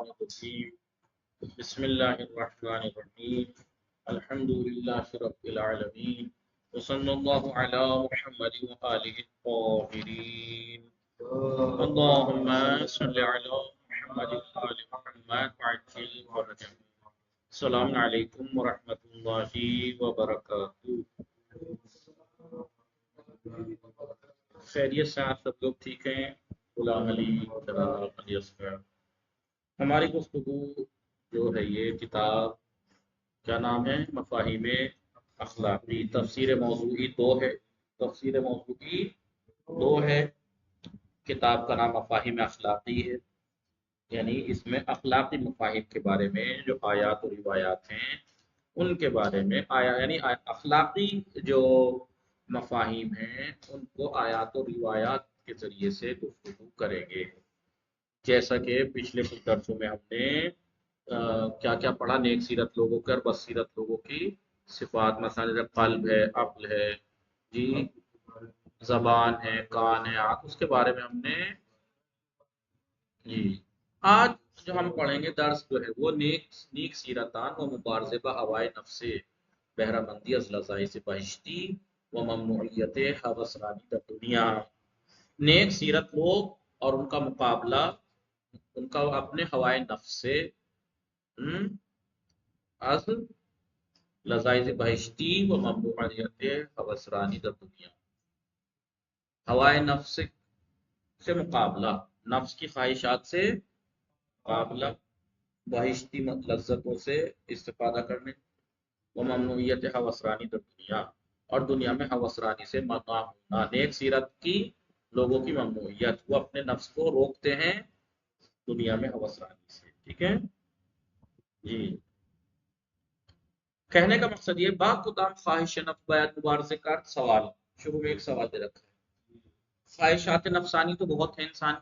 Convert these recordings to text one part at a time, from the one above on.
Bismillahirrahmanirrahim. Bismillahirrahmanirrahim. Alhamdulillahi Rabbil Alameen. Wa sallallahu ala Muhammadin wa alihi at-tahirin. Allahumma salli ala Muhammadin wa ali Muhammad wa ajil farajahum. Assalamu alaikum wa rahmatullahi wa barakatuh. خیریت سے آپ سب لوگ ٹھیک ہیں؟ غلام علی علی اصغر، ہماری گفتگو جو ہے یہ کتاب کیا نام ہے؟ مفاہیم اخلاقی، تفسیر موضوعی دو ہے کتاب کا نام مفاہیم اخلاقی ہے، یعنی اس میں اخلاقی مفاہیم کے بارے میں جو آیات و روایات ہیں ان کے بارے میں یعنی اخلاقی جو مفاہیم ہیں ان کو آیات و روایات کے ذریعے سے گفتگو کریں گے، جیسا کہ پچھلے کچھ درسوں میں ہم نے کیا کیا پڑھا، نیک سیرت لوگوں کی اور بد سیرت لوگوں کی صفات، مثلا قلب ہے، عقل ہے، جی زبان ہے، کان ہے، آنکھ، اس کے بارے میں ہم نے جی آج جو ہم پڑھیں گے درس جو ہے وہ نیک سیرتان و مبارزبہ ہوائے نفس بہرہ مندی از لذائذ بہشتی و ممنوعیت حوثرانی در دنیا، نیک سیرت لوگ اور ان کا مقابلہ ان کا اپنے ہوائے نفس سے از لذائذ بہشتی و ممنوعیت حوثرانی در دنیا، ہوائے نفس سے مقابلہ، نفس کی خواہشات سے مقابلہ، بہشتی لذتوں سے استفادہ کرنے، وہ ممنوعیت حوثرانی در دنیا، اور دنیا میں حوثرانی سے منع ہونا، نیک سیرت کی لوگوں کی ممنوعیت، وہ اپنے نفس کو روکتے ہیں دنیا میں حوثرانی سے، ٹھیک ہے جی۔ کہنے کا مقصد یہ با کدام خواہش نفس باید مبارزے کا سوال، شروع میں ایک سوال دے رکھا ہے، خواہشات نفسانی تو بہت ہیں انسان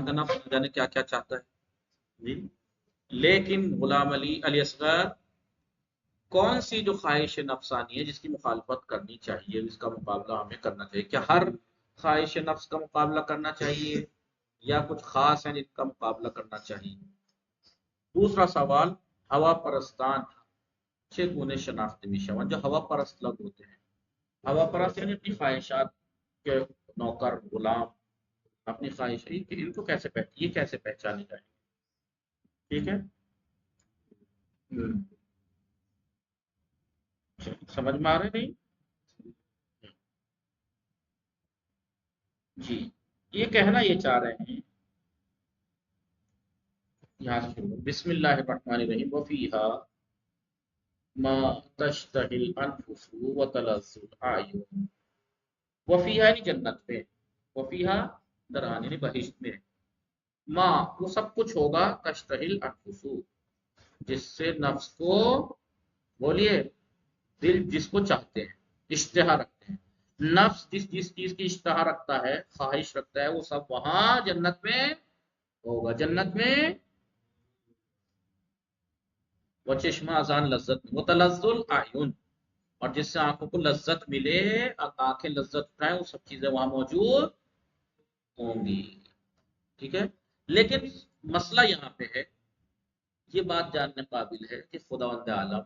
کا نفس جانے کیا کیا چاہتا ہے جی، لیکن غلام علی اصغر کون سی جو خواہش نفسانی ہے جس کی مخالفت کرنی چاہیے، جس کا مقابلہ ہمیں کرنا چاہیے؟ کیا ہر خواہش نفس کا مقابلہ کرنا چاہیے یا کچھ خاص ہیں جن کا مقابلہ کرنا چاہیے؟ دوسرا سوال، ہوا پرستان چھ گنے شناخت میشون، جو ہوا پرست لوگ ہوتے ہیں، ہوا پرست یعنی اپنی خواہشات کے نوکر غلام، اپنی خواہش ان کو کیسے پہچانے جائیں، ٹھیک ہے سمجھ میں آ رہے نہیں جی؟ یہ کہنا یہ چاہ رہے ہیں یہاں سے شروع، بسم اللہ الرحمن الرحیم، وفیہا ما تشتہی الانفس وتلذ الاعین، وفیہا یعنی جنت میں، وفیہا دران یعنی بہشت میں، ما وہ سب کچھ ہوگا، تشتہی الانفس جس سے نفس کو، بولیے، دل جس کو چاہتے ہیں، اشتہا رکھتے ہیں، نفس جس چیز کی اشتہا رکھتا ہے، خواہش رکھتا ہے، وہ سب وہاں جنت میں ہوگا، جنت میں وہ چشمہ ازان لذت میں، وہ تلذ الاعین، اور جس سے آنکھوں کو لذت ملے، آنکھیں لذت اٹھائیں، وہ سب چیزیں وہاں موجود ہوں گی، ٹھیک ہے۔ لیکن مسئلہ یہاں پہ ہے، یہ بات جاننے قابل ہے کہ خداوند عالم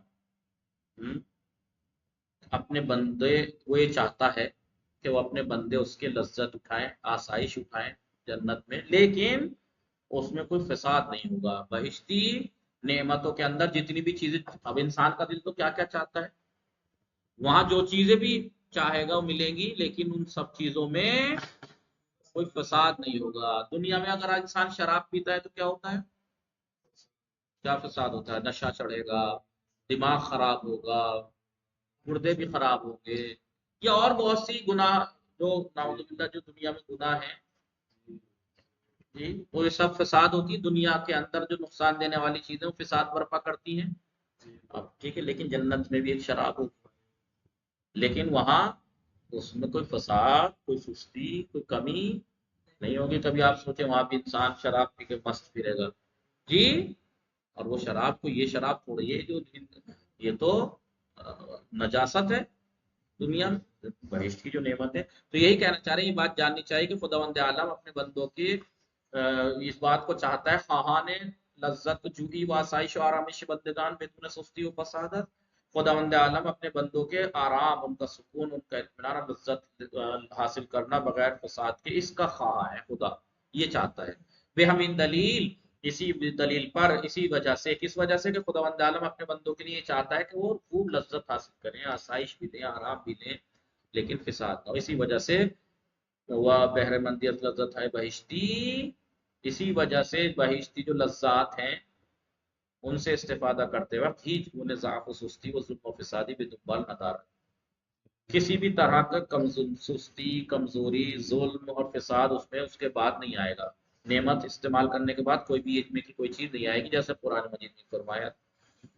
اپنے بندے، وہ یہ چاہتا ہے کہ وہ اپنے بندے اس کے لذت اٹھائیں، آسائش اٹھائیں جنت میں، لیکن اس میں کوئی فساد نہیں ہوگا، بہشتی نعمتوں کے اندر جتنی بھی چیزیں، اب انسان کا دل تو کیا کیا چاہتا ہے، وہاں جو چیزیں بھی چاہے گا وہ ملیں گی، لیکن ان سب چیزوں میں کوئی فساد نہیں ہوگا۔ دنیا میں اگر انسان شراب پیتا ہے تو کیا ہوتا ہے، کیا فساد ہوتا ہے، نشہ چڑھے گا، دماغ خراب ہوگا، گردے بھی خراب ہوں گے، یا اور بہت سی گناہ جو نعوذ باللہ جو دنیا میں گناہ ہیں جی، وہ یہ سب فساد ہوتی ہے دنیا کے اندر، جو نقصان دینے والی چیزیں وہ فساد برپا کرتی ہیں، اب ٹھیک ہے، لیکن جنت میں بھی ایک شراب ہوگی، لیکن وہاں اس میں کوئی فساد، کوئی سستی، کوئی کمی نہیں ہوگی۔ کبھی آپ سوچیں وہاں بھی انسان شراب پی کے مست پھرے گا جی، اور وہ شراب کو، یہ شراب تھوڑی ہے جو، یہ تو نجاست ہے دنیا میں، بہشت کی جو نعمت ہے۔ تو یہی کہنا چاہ رہے ہیں، یہ بات جاننی چاہیے کہ خداوند عالم اپنے بندوں کی اس بات کو چاہتا ہے، خواہاں نے لذت جوئی و آسائش و آرامش بندگان بدون سستی و فسادت، خداوند عالم اپنے بندوں کے آرام، ان کا سکون، ان کا اطمینان اور لذت حاصل کرنا بغیر فساد کے، اس کا خواہاں ہے خدا، یہ چاہتا ہے۔ بے ہمین دلیل، اسی دلیل پر، اسی وجہ سے، کس وجہ سے کہ خداوند عالم اپنے بندوں کے لیے چاہتا ہے کہ وہ خوب لذت حاصل کریں، آسائش بھی لیں، آرام بھی لیں، لیکن فساد نہ ہو۔ اسی وجہ سے وہ بہر مندیت لذت ہے بہشتی، اسی وجہ سے بہشتی جو لذات ہیں ان سے استفادہ کرتے وقت ہیچ گونے ضعف و سستی و ظلم و فسادی بھی دنبال نہ دار، کسی بھی طرح کا سستی، کمزوری، ظلم اور فساد اس میں اس کے بعد نہیں آئے گا۔ نعمت استعمال کرنے کے بعد کوئی بھی میں کی کوئی چیز نہیں آئے گی، جیسے قرآن مجید نے فرمایا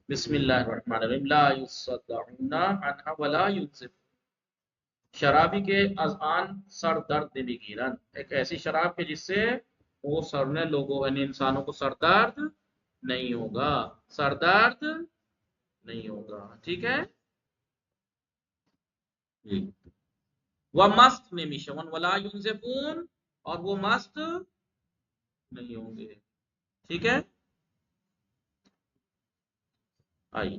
بسم اللہ الرحمن الرحیم لا یصدعون عنها ولا ينزفون، شرابی کے اذان سر درد دمی گیرن، ایک ایسی شراب کے جس سے وہ سرنے لوگوں یعنی انسانوں کو سر درد نہیں ہوگا، سر درد نہیں ہوگا، ٹھیک ہے جی۔ وہ مست نمیشون ولا ينزفون، اور وہ مست نہیں ہوں گے، ٹھیک ہے۔ آئیے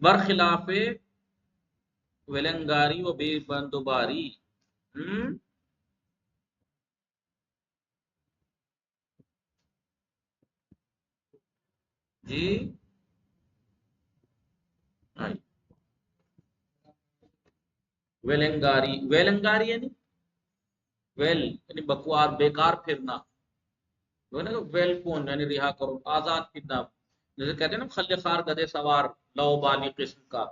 برخلاف ولنگاری و بے بندوباری، جی آئیے ویلنگاری، ویلنگاری یعنی بکوار، بیکار پھرنا، ویل کون یعنی رہا کرو، آزاد پھرنا، جیسے کہتے ہیں نا خل خار گدے سوار، لو بالی قسم کا،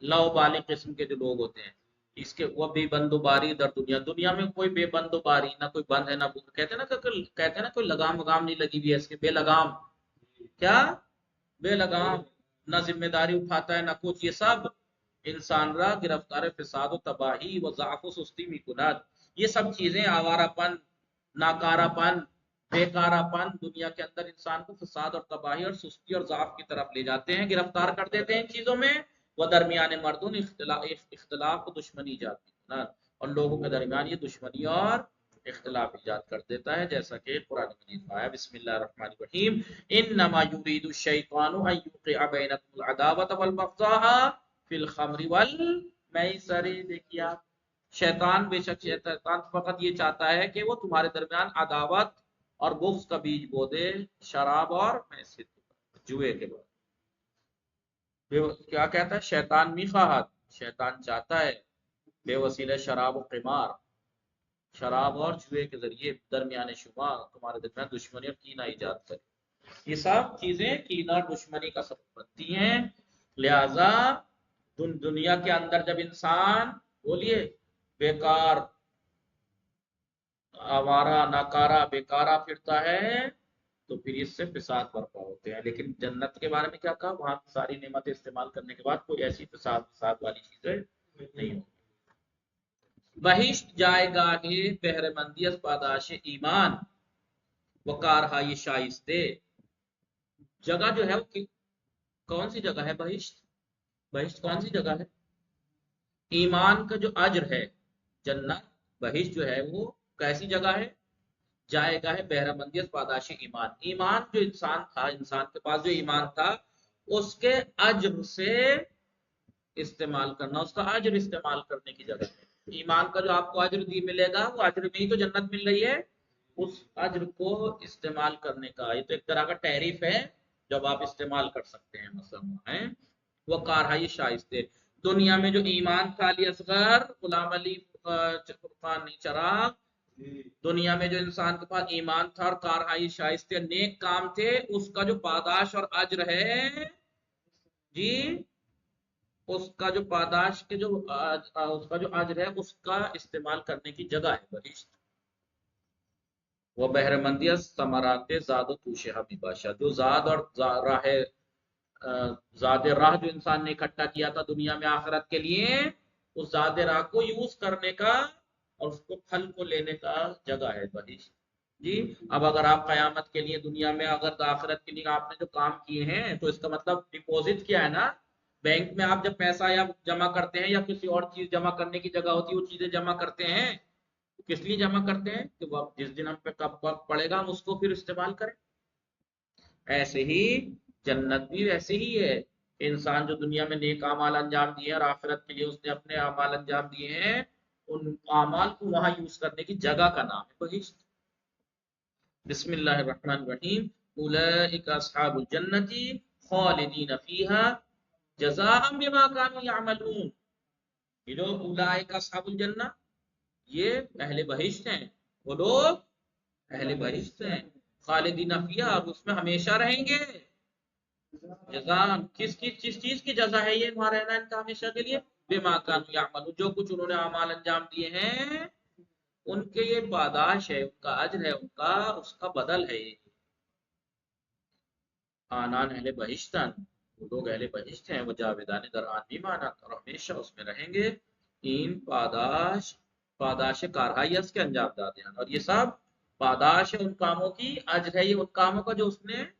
لو بالی قسم کے جو لوگ ہوتے ہیں، اس کے وہ بے بند و باری در دنیا، دنیا میں کوئی بے بند و باری، نہ کوئی بند ہے نہ کہتے ہیں نا کہتے ہیں نا کوئی لگام وگام نہیں لگی ہوئی ہے اس کے، بے لگام، کیا بے لگام، نہ ذمہ داری اٹھاتا ہے نہ کچھ، یہ سب انسان را گرفتار فساد و تباہی و ضعف و سستی می کند، یہ سب چیزیں آوارہ پن، ناکارہ پن، بیکارہ پن دنیا کے اندر انسان کو فساد اور تباہی اور سستی اور ضعف کی طرف لے جاتے ہیں، گرفتار کر دیتے ہیں ان چیزوں میں، وہ درمیان مردون اختلاف و دشمنی ایجاد کند، اور لوگوں کے درمیان یہ دشمنی اور اختلاف ایجاد کر دیتا ہے، جیسا کہ قرآن مجید میں آیا بسم اللہ الرحمن الرحیم انما یرید الشیطان ان یوقع بینکم العداوۃ والبغضاء فی الخمر والمیسر، دیکھیا شیطان، بے شک شیطان فقط یہ چاہتا ہے کہ وہ تمہارے درمیان عداوت اور بغض کا بیج بو دے شراب اور میسر، جوئے کے بعد کیا کہتا ہے شیطان میخواہت، شیطان چاہتا ہے بے وسیلہ شراب و قمار، شراب اور جوئے کے ذریعے درمیان شما تمہارے درمیان دشمنی اور کینہ ایجاد کرے، یہ سب چیزیں کینہ اور دشمنی کا سبب بنتی ہیں، لہذا دنیا کے اندر جب انسان بولیے بیکار، آوارہ، ناکارہ، بیکارہ پھرتا ہے تو پھر اس سے فساد برپا ہوتے ہیں، لیکن جنت کے بارے میں کیا کہا، وہاں ساری نعمتیں استعمال کرنے کے بعد کوئی ایسی فساد والی چیزیں نہیں ہوگی۔ بہشت جائے گاہ بہر مندی از پاداش ایمان و کارہائی شائستے، جگہ جو ہے وہ کون سی جگہ ہے، بہشت، بہشت کون سی جگہ ہے، ایمان کا جو اجر ہے، جنت بہشت جو ہے وہ کیسی جگہ ہے، جائے گا ہے بہرہ مندی از پاداش ایمان، ایمان جو انسان تھا، انسان کے پاس جو ایمان تھا اس کے اجر سے استعمال کرنا، اس کا اجر استعمال کرنے کی جگہ ہے، ایمان کا جو آپ کو اجر ملے گا وہ اجر میں ہی تو جنت مل رہی ہے، اس اجر کو استعمال کرنے کا، یہ تو ایک طرح کا تعریف ہے جب آپ استعمال کر سکتے ہیں، مثلا وہ کارہائی شائستے، دنیا میں جو ایمان تھا، علی اصغر، غلام علی فرقانی چراغ، دنیا میں جو انسان کے پاس ایمان تھا اور کارہائی شائستے نیک کام تھے، اس کا جو پاداش اور اجر ہے جی، اس کا جو پاداش کے جو اس کا جو اجر ہے اس کا استعمال کرنے کی جگہ ہے بہشت، وہ بہر مندی ثمرات زاد و توشہ بھی بادشاہ، جو زاد اور راہ زاد راہ جو انسان نے اکٹھا کیا تھا دنیا میں آخرت کے لیے، اس زاد راہ کو یوز کرنے کا اور اس کو پھل کو لینے کا جگہ ہے بہشت جی۔ اب اگر آپ قیامت کے لیے دنیا میں اگر آخرت کے لیے آپ نے جو کام کیے ہیں تو اس کا مطلب ڈپوزٹ کیا ہے نا، بینک میں آپ جب پیسہ یا جمع کرتے ہیں یا کسی اور چیز جمع کرنے کی جگہ ہوتی ہے، وہ چیزیں جمع کرتے ہیں، کس لیے جمع کرتے ہیں کہ وہ جس دن ہم پہ کب وقت پڑے گا ہم اس کو پھر استعمال کریں، ایسے ہی جنت بھی ویسے ہی ہے. انسان جو دنیا میں نیک اعمال انجام دیے اور آخرت کے لیے اس نے اپنے اعمال انجام دیے ہیں، ان اعمال کو وہاں یوز کرنے کی جگہ کا نام ہے بہشت. بسم اللہ الرحمن الرحیم. اولئک اصحاب الجنت خالدین فیہا جزاء بما كانوا يعملون. یہ جو اولئک اصحاب الجنہ، یہ اہل بہشت ہیں. وہ لوگ اہل بہشت ہیں، خالدین فیہا، اور اس میں ہمیشہ رہیں گے. جزاء کس چیز کی جزا ہے یہ وہاں رہنا ان کا ہمیشہ کے لیے؟ بما كانوا يعملون، جو کچھ انہوں نے اعمال انجام دیے ہیں ان کے یہ پاداش ہے، ان کا اجر ہے، ان کا اس کا بدل ہے. یہ آنان اہل بہشتن، وہ لوگ اہل بہشت ہیں. وہ جاویدان در آن بھی مانا، اور ہمیشہ اس میں رہیں گے. ان پاداش کارہائیس کے انجام داتے ہیں، اور یہ سب پاداش ہے ان کاموں کی، اجر ہے یہ ان کاموں کا جو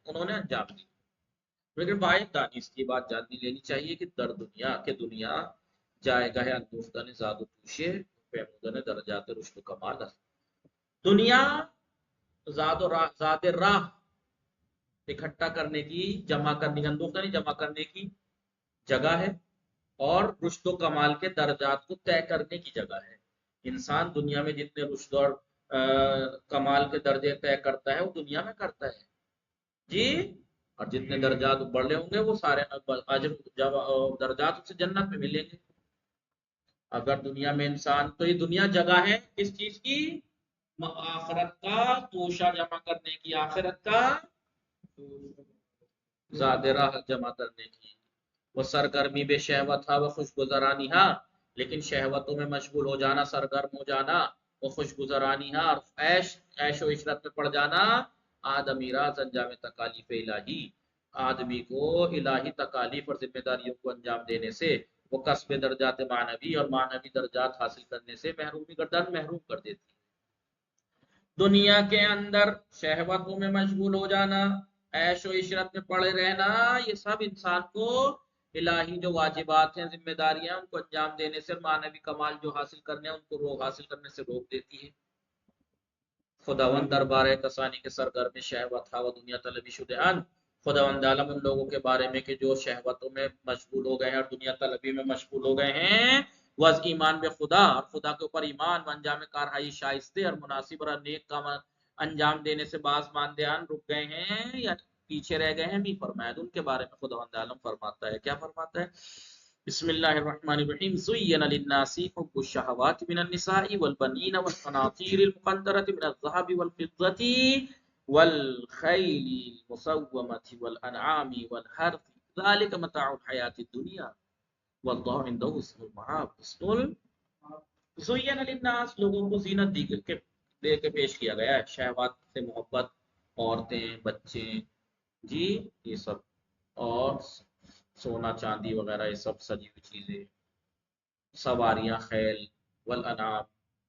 انہوں نے انجام دی. لیکن باعث دانش کی بات جاننی لینی چاہیے کہ در دنیا جائے گا ہے اندوختہ نے زاد و توشے پیمودہ نے درجات رشد و کمال است. دنیا ذات راہ اکٹھا کرنے کی، جمع کرنے کی، اندوختہ نہیں جمع کرنے کی جگہ ہے، اور رشد و کمال کے درجات کو طے کرنے کی جگہ ہے. انسان دنیا میں جتنے رشد اور کمال کے درجے طے کرتا ہے وہ دنیا میں کرتا ہے جی. اور جتنے درجات بڑھے ہوں گے وہ سارے درجات اسے جنت میں ملیں گے. اگر دنیا میں انسان، تو یہ دنیا جگہ ہے کس چیز کی؟ آخرت کا توشہ جمع کرنے کی، آخرت کا زاد راہ جمع کرنے کی. وہ سرگرمی بے شہوت تھا وہ خوش گزرانی ہا، لیکن شہوتوں میں مشغول ہو جانا، سرگرم ہو جانا، وہ خوش گزرانی ہا، اور عیش و عشرت میں پڑ جانا، آدمی راز انجام تکالیف الہی، آدمی کو الہی تکالیف اور ذمہ داریوں کو انجام دینے سے، وہ کسب درجات معنوی اور معنوی درجات حاصل کرنے سے محروم کر دیتی. دنیا کے اندر شہوتوں میں مشغول ہو جانا، عیش و عشرت میں پڑے رہنا، یہ سب انسان کو الہی جو واجبات ہیں، ذمہ داریاں، ان کو انجام دینے سے، معنوی کمال جو حاصل کرنے ہیں ان کو حاصل کرنے سے روک دیتی ہے. خداوند دربار کسانی کے سرگرم شہوت تھا وہ دنیا طلبی شدہان. خداوند عالم ان لوگوں کے بارے میں کہ جو شہوتوں میں مشغول ہو گئے ہیں اور دنیا طلبی میں مشغول ہو گئے ہیں، وز ایمان بے خدا، اور خدا کے اوپر ایمان و انجام کارہائی شائستہ اور مناسب اور نیک کام انجام دینے سے باز ماندیان رک گئے ہیں یا پیچھے رہ گئے ہیں، بھی فرمایا. ان کے بارے میں خداوند عالم فرماتا ہے، کیا فرماتا ہے؟ بسم اللہ الرحمن الرحیم. زین للناس حب الشہوات من النساء والبنین والقناطیر المقنطرۃ من الذهب والفضة والخیل المسومۃ والانعام والحرث ذلک متاع الحیاۃ الدنیا واللہ عنده حسن المآب. زین للناس، لوگوں کو زینت دے کے پیش کیا گیا ہے. شہوات سے محبت، عورتیں، بچے، جی یہ سب، اور سونا چاندی وغیرہ، یہ سب سجی ہوئی چیزیں، سواریاں، خیل، والانعام،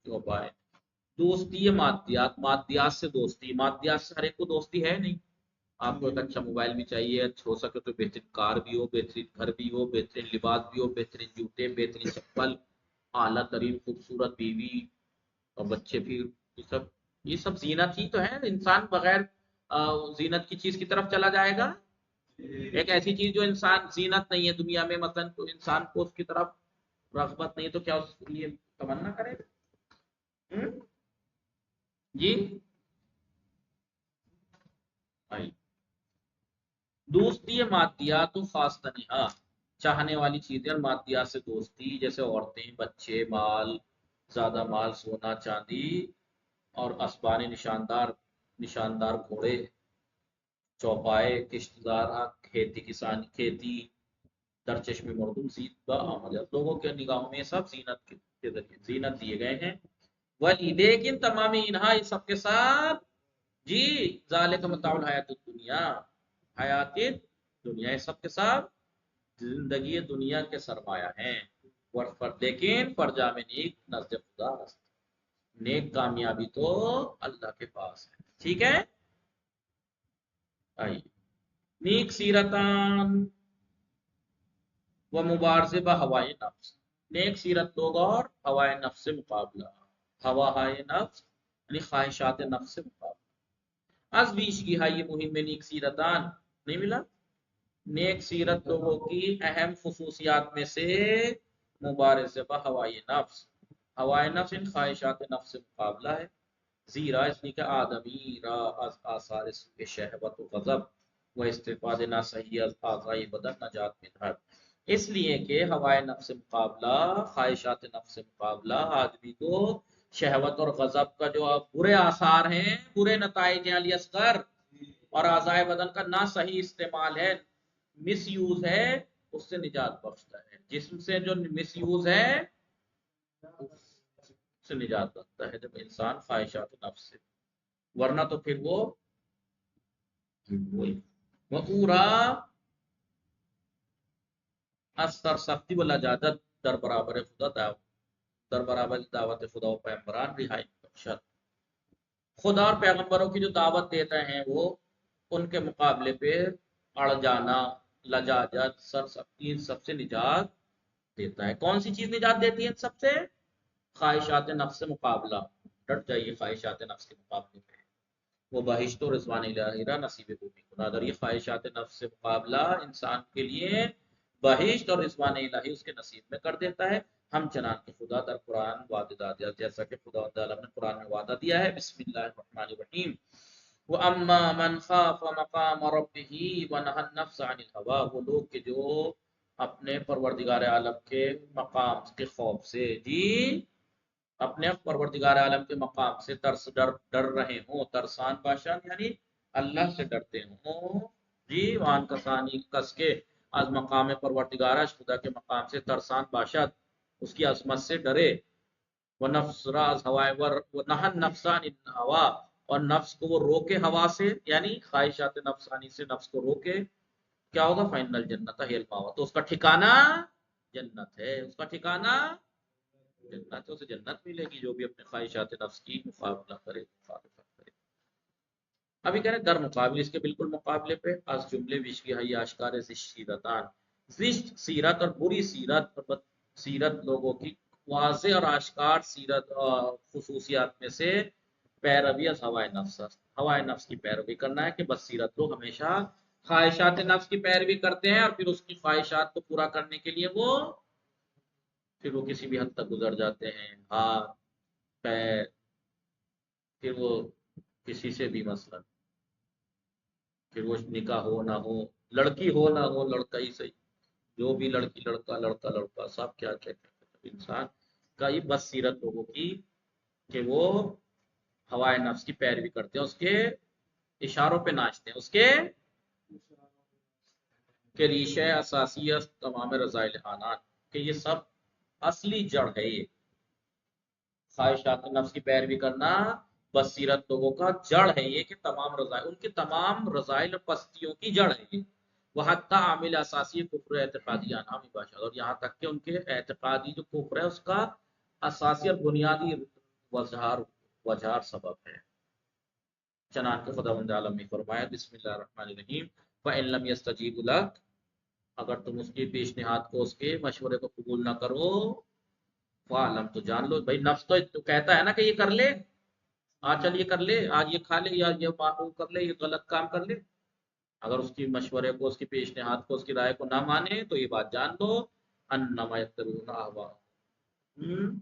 چوپائے. دوستی مادیات سے دوستی. مادیات سے ہر ایک کو دوستی ہے نہیں. آپ کو ایک اچھا موبائل بھی چاہیے، اچھا ہو سکے تو بہترین کار بھی ہو، بہترین گھر بھی ہو، بہترین لباس بھی ہو، بہترین جوتے، بہترین چپل، اعلیٰ ترین خوبصورت بیوی اور بچے بھی. یہ سب زینت ہی تو ہے. انسان بغیر زینت کی چیز کی طرف چلا جائے گا. ایک ایسی چیز جو انسان زینت نہیں ہے دنیا میں، مثلا تو انسان کو اس کی طرف رغبت نہیں ہے، تو کیا اس کے لیے تمنا کرے گا؟ جی دوستی مادیات و خاص تنہا، چاہنے والی چیزیں اور مادیات سے دوستی، جیسے عورتیں، بچے، مال، زیادہ مال، سونا چاندی، اور اسبان نشاندار گھوڑے، چوپائے، کشتزار، کھیتی، در چشم مردم سیدھا آمد. لوگوں کے نگاہوں میں سب زینت کے ذریعے زینت دیے گئے ہیں. ولی لیکن تمام انہا، یہ سب کے ساتھ، جی ذالک متاع الحیات الدنیا، حیات دنیا، یہ سب کے ساتھ زندگی دنیا کے سرمایہ ہیں. لیکن فرجام نیک نزد خدا است، نیک کامیابی تو اللہ کے پاس ہے. ٹھیک ہے، آئیے. نیک سیرتان و مبارزہ با ہوائے نفس. نیک سیرت لوگ اور ہوائے نفس سے مقابلہ. ہوا نفس یعنی خواہشات نفس سے مقابلہ. از بیش کی ہے یہ مہم نیک سیرتان نہیں ملا. نیک سیرت لوگوں کی اہم خصوصیات میں سے مبارزہ با ہوائے نفس. ہوائے نفس ان خواہشات نفس سے مقابلہ ہے. زیرا اس لیے کہ آدمی را از آثار سوء شہوت و غضب و استفادہ نہ صحیح از اعضائی بدن نجات میں دھر. اس لیے کہ ہوائے نفس سے مقابلہ، خواہشات نفس سے مقابلہ آدمی کو شہوت اور غضب کا جو برے آثار ہیں، برے نتائج ہیں علی اصغر، اور اعضائے بدن کا نہ صحیح استعمال ہے، مس یوز ہے، اس سے نجات بخشتا ہے. جسم سے جو مس یوز ہے اس سے نجات بخشتا ہے جب انسان خواہشات نفس سے، ورنہ تو پھر وہ پورا اثر سختی والا جادت در برابر خدا دعوت، در برابر دعوت خدا و پیغمبران رہائی بخشت. خدا اور پیغمبروں کی جو دعوت دیتے ہیں وہ ان کے مقابلے پہ اڑ جانا، لجاجت، سر سختی، ان سب سے نجات دیتا ہے. کون سی چیز نجات دیتی ہے ان سب سے؟ خواہشات نفس سے مقابلہ. ڈٹ جائیے خواہشات نفس کے مقابلے پہ، وہ بہشت و رضوان الہی نصیب بھومی خدا. اگر یہ خواہشات نفس سے مقابلہ انسان کے لیے بہشت اور رضوان الہی اس کے نصیب میں کر دیتا ہے. ہم چنانکہ خدا در قرآن وعدہ دیا، جیسا کہ خدا تعالیٰ نے قرآن میں وعدہ دیا ہے. بسم اللہ الرحمن الرحیم. وَأَمَّا مَنْ خَافَ مَقَامَ رَبِّهِ وَنَهَى النَّفْسَ عَنِ الْهَوَىٰ. وہ لوگ کہ جو اپنے پروردگار عالم کے مقام کے خوف سے، جی اپنے پروردگار عالم کے مقام سے ڈر رہے ہوں، ترسان باشد یعنی اللہ سے ڈرتے ہوں. جی وان کسانی کس کے از مقام پروردگارش، خدا کے مقام سے ترسان باشد، اس کی عظمت سے ڈرے. وہ نفس راز ہوائے وہ نہن نفسان ہوا، اور نفس کو وہ روکے ہوا سے، یعنی خواہشات نفسانی سے نفس کو روکے. کیا ہوگا؟ فائنل جنت ہے الماوا، تو اس کا ٹھکانہ جنت ہے، اس کا ٹھکانہ جنت. اسے جنت ملے گی جو بھی اپنے خواہشات نفس کی مقابلہ کرے، مخالفت کرے. ابھی کہہ رہے در مقابل، اس کے بالکل مقابلے پہ از جملے وش کی ہے آشکار سیرتان. زشت سیرت اور بری سیرت، سیرت لوگوں کی واضح اور آشکار سیرت خصوصیات میں سے پیروی از ہوائے نفس. ہوائے نفس کی پیروی کرنا ہے، کہ بس سیرت لوگ ہمیشہ خواہشات نفس کی پیروی کرتے ہیں، اور پھر اس کی خواہشات کو پورا کرنے کے لیے وہ کسی بھی حد تک گزر جاتے ہیں، ہاتھ پیر، پھر وہ کسی سے بھی مثلا، پھر وہ نکاح ہو نہ ہو، لڑکی ہو نہ ہو، لڑکا ہی صحیح، جو بھی لڑکی لڑکا لڑکا لڑکا سب کیا کہتے ہیں. انسان کا یہ بس سیرت لوگوں کی کہ وہ ہوائے نفس کی پیروی کرتے ہیں، اس کے اشاروں پہ ناچتے ہیں، اس کے ریشہ اساسی تمام رضائل حانات، کہ یہ سب اصلی جڑ ہے. یہ خواہشات نفس کی پیروی کرنا بصیرت لوگوں کا جڑ ہے، یہ کہ تمام رضائل، ان کے تمام رضائل پستیوں کی جڑ ہے یہ. وہ حتیٰ عامل اساسی کفر اعتقادی انعامی باشد، اور یہاں تک کہ ان کے اعتقادی جو کفر ہے اس کا اساسی اور بنیادی وجہار سبب ہے. چنانچہ خداوند عالم نے فرمایا بسم اللہ الرحمن الرحیم. فَإِن لَمْ يَسْتَجِيبُوا لَكَ، اگر تم اس کی پیشنہاد کو، اس کے مشورے کو قبول نہ کرو، فَعْلَمْ تو جان لو. بھائی نفس تو کہتا ہے نا کہ یہ کر لے، آج چل یہ کر لے، آج یہ کھا لے، یا یہ معقول کر لے، یہ غلط کام کر لے. اگر اس کی مشورے کو، اس کی پیشنہاد کو، اس کی رائے کو نہ مانے تو یہ بات جان لو انما یتبعون اہواءهم.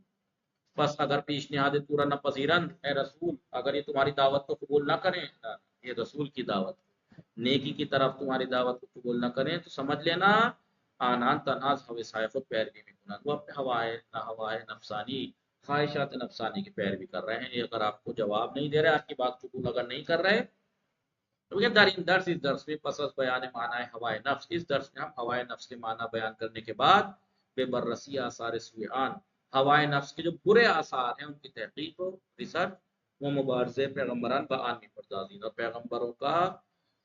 بس اگر پیشنہاد پورا نہ پذیرن اے رسول، اگر یہ تمہاری دعوت کو قبول نہ کریں، یہ رسول کی دعوت، نیکی کی طرف تمہاری دعوت کو قبول نہ کریں، تو سمجھ لینا آنان تناز ہوئے سائفت پیروی میں کنن، وہ اپنے ہوائے نفسانی، خواہشات نفسانی کی پیروی کر رہے ہیں. یہ اگر آپ کو جواب نہیں دے رہے، آپ کی بات قبول اگر نہیں کر رہے، تو یہ درس اس درس میں پس از بیان معنی ہوائے نفس، اس درس میں ہم ہوائے نفس کے معنی بیان کرنے کے بعد بے بررسی آثار سویان، ہوائے نفس کے جو برے آثار ہیں ان کی تحقیق و ریسرچ، وہ مبارزے پیغمبران بعالمی پردازین، اور پیغمبروں کا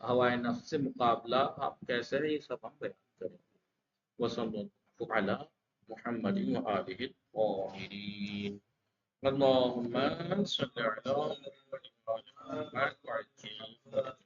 ہوائے نفس سے مقابلہ ہم کیسے ہے، یہ سب ہم بیان کریں گے. وصلی اللہ علی محمد وآلہ الطاہرین. اللہم صلی علی محمد وعلی